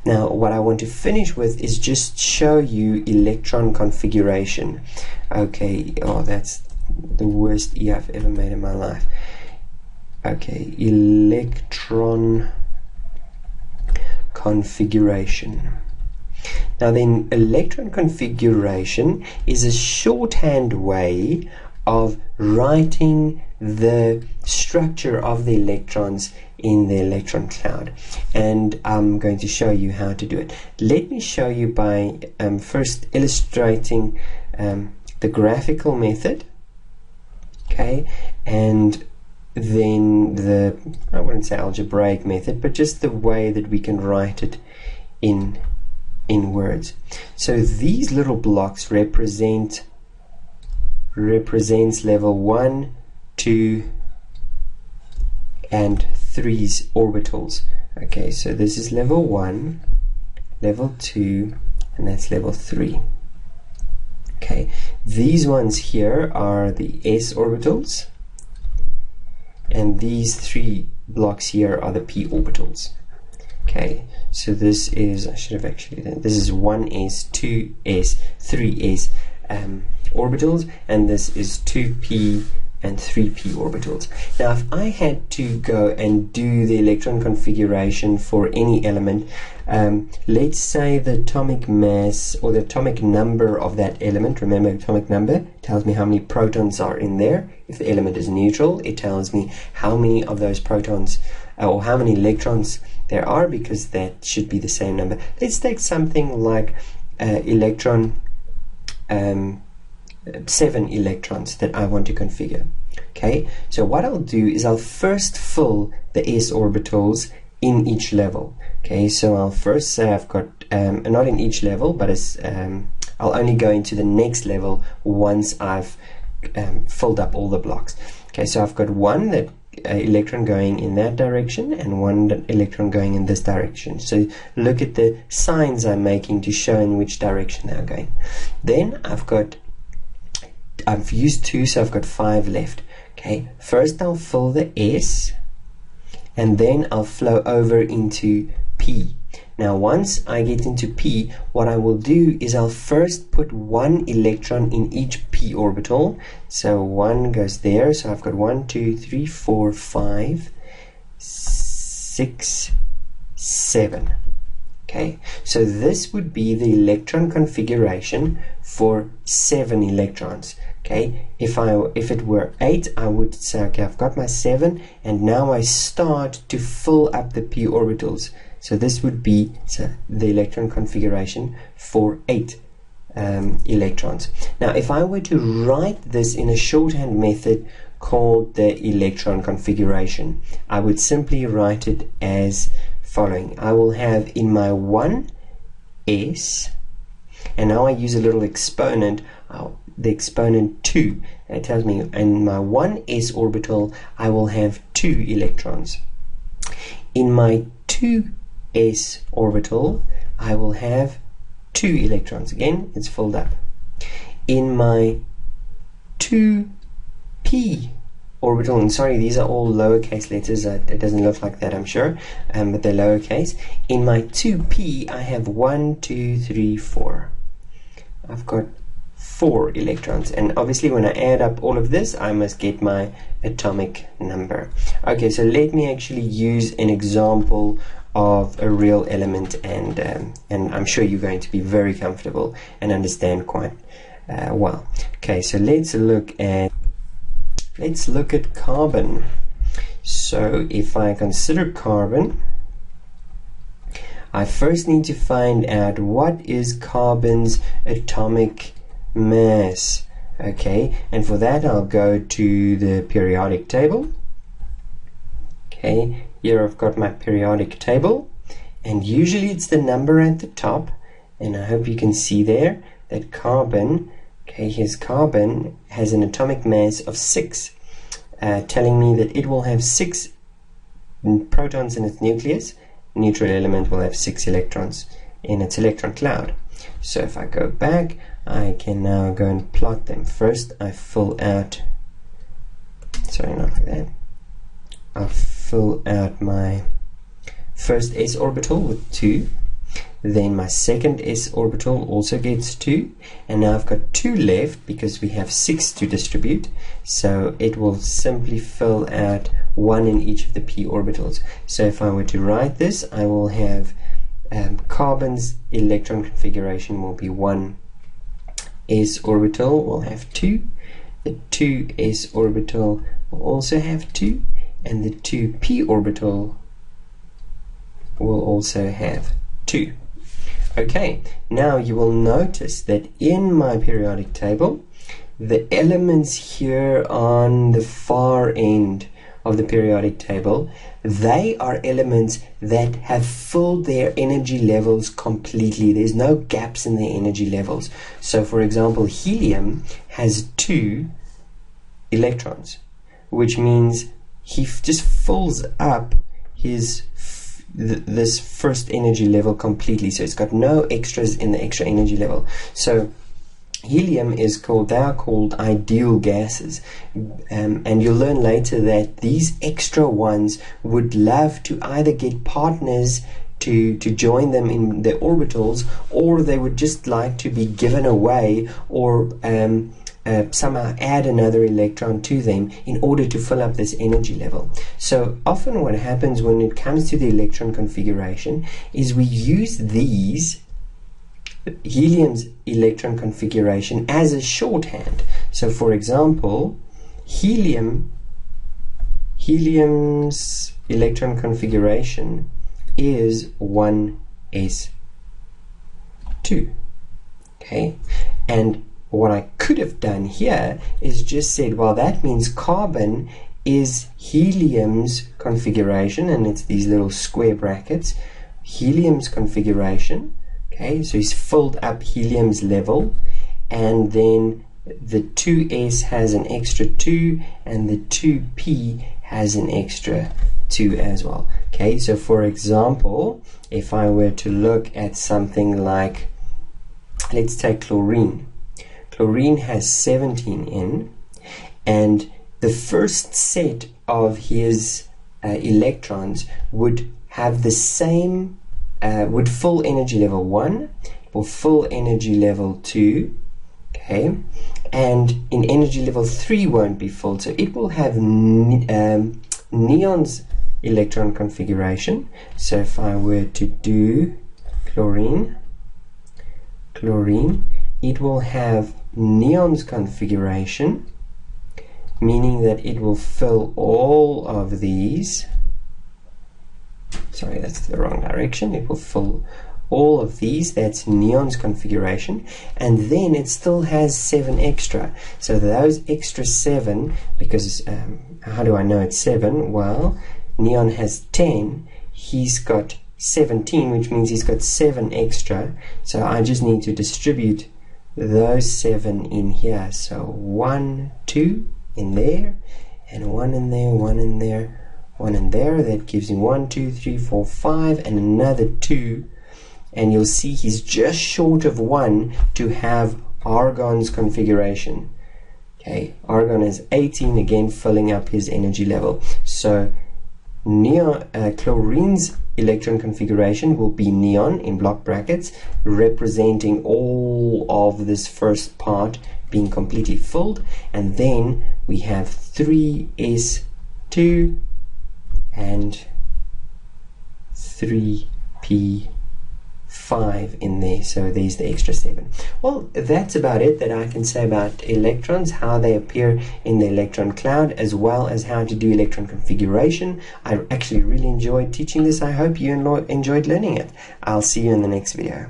Now what I want to finish with is just show you electron configuration. Okay, oh, that's the worst E I've ever made in my life. Okay, electron configuration. Now then, electron configuration is a shorthand way of writing the structure of the electrons in the electron cloud, and I'm going to show you how to do it. Let me show you by first illustrating the graphical method, okay, and then the, I wouldn't say algebraic method, but just the way that we can write it in words. So these little blocks represents level 1, 2 and 3's orbitals. Okay, so this is level 1, level 2, and that's level 3. Okay, these ones here are the s orbitals, and these 3 blocks here are the p orbitals. Okay, so this is, I should have actually done, this is 1s, 2s, 3s orbitals, and this is 2p and 3p orbitals. Now if I had to go and do the electron configuration for any element, let's say the atomic mass or the atomic number of that element, remember atomic number tells me how many protons are in there. If the element is neutral, it tells me how many of those protons or how many electrons there are, because that should be the same number. Let's take something like electron 7 electrons that I want to configure. Okay, so what I'll do is I'll first fill the s orbitals in each level. Okay, so I'll first say I've got not in each level, but as I'll only go into the next level once I've filled up all the blocks. Okay, so I've got one that electron going in that direction and one electron going in this direction. So look at the signs I'm making to show in which direction they're going. Then I've used 2, so I've got 5 left. Okay, first I'll fill the S, and then I'll flow over into P. Now once I get into P, what I will do is I'll first put 1 electron in each P orbital. So 1 goes there, so I've got 1, 2, 3, 4, 5, 6, 7. Okay, so this would be the electron configuration for 7 electrons. Okay, if it were 8, I would say, okay, I've got my 7, and now I start to fill up the p orbitals. So this would be the electron configuration for 8 electrons. Now if I were to write this in a shorthand method called the electron configuration, I would simply write it as following. I will have in my 1s, and now I use a little exponent, the exponent 2. It tells me in my 1s orbital I will have 2 electrons. In my 2s orbital I will have 2 electrons. Again, it's filled up. In my 2p orbital, and sorry, these are all lowercase letters, it doesn't look like that, I'm sure, but they're lowercase. In my 2p I have 1, 2, 3, 4. I've got 4 electrons, and obviously when I add up all of this I must get my atomic number. Okay, so let me actually use an example of a real element, and I'm sure you're going to be very comfortable and understand quite well. Okay, so let's look at carbon. So if I consider carbon, I first need to find out what is carbon's atomic mass. Okay, and for that I'll go to the periodic table. Okay, here I've got my periodic table, and usually it's the number at the top, and I hope you can see there that carbon, okay, here's carbon, has an atomic mass of 6, telling me that it will have 6 protons in its nucleus. Neutral element will have 6 electrons in its electron cloud. So if I go back, I can now go and plot them. First I fill out, sorry, not like that, I'll fill out my first s orbital with 2, then my second s orbital also gets 2, and now I've got 2 left because we have 6 to distribute, so it will simply fill out 1 in each of the p orbitals. So if I were to write this, I will have carbon's electron configuration will be 1 s orbital will have 2, the 2 s orbital will also have 2, and the 2 p orbital will also have 2. Okay, now you will notice that in my periodic table, the elements here on the far end of the periodic table, they are elements that have filled their energy levels completely. There's no gaps in their energy levels. So for example, helium has 2 electrons, which means he just fills up his this first energy level completely, so it's got no extras in the extra energy level. So helium is called, they are called ideal gases, and you'll learn later that these extra ones would love to either get partners to join them in their orbitals, or they would just like to be given away, or somehow add another electron to them in order to fill up this energy level. So often what happens when it comes to the electron configuration is we use these helium's electron configuration as a shorthand. So for example, helium's electron configuration is 1s2. Okay, and what I could have done here is just said, well, that means carbon is helium's configuration, and it's these little square brackets, helium's configuration. Okay, so he's filled up helium's level, and then the 2s has an extra 2, and the 2p has an extra 2 as well. Okay, so for example, if I were to look at something like, let's take chlorine. Chlorine has 17N, and the first set of his electrons would have the same, would fill energy level 1, will fill energy level 2, okay, and in energy level 3 won't be filled, so it will have neon's electron configuration. So if I were to do chlorine, it will have neon's configuration, meaning that it will fill all of these. Sorry, that's the wrong direction. It will fill all of these. That's neon's configuration, and then it still has 7 extra. So those extra 7, because how do I know it's 7? Well, neon has 10, he's got 17, which means he's got 7 extra, so I just need to distribute those 7 in here. So 1, 2 in there, and 1 in there, 1 in there, 1 in there. That gives him 1, 2, 3, 4, 5, and another 2, and you'll see he's just short of 1 to have argon's configuration. Okay, argon is 18, again filling up his energy level. So chlorine's electron configuration will be neon in block brackets, representing all of this first part being completely filled, and then we have 3s2 and 3p5 in there, so there's the extra 7. Well, that's about it that I can say about electrons, how they appear in the electron cloud, as well as how to do electron configuration. I actually really enjoyed teaching this. I hope you enjoyed learning it. I'll see you in the next video.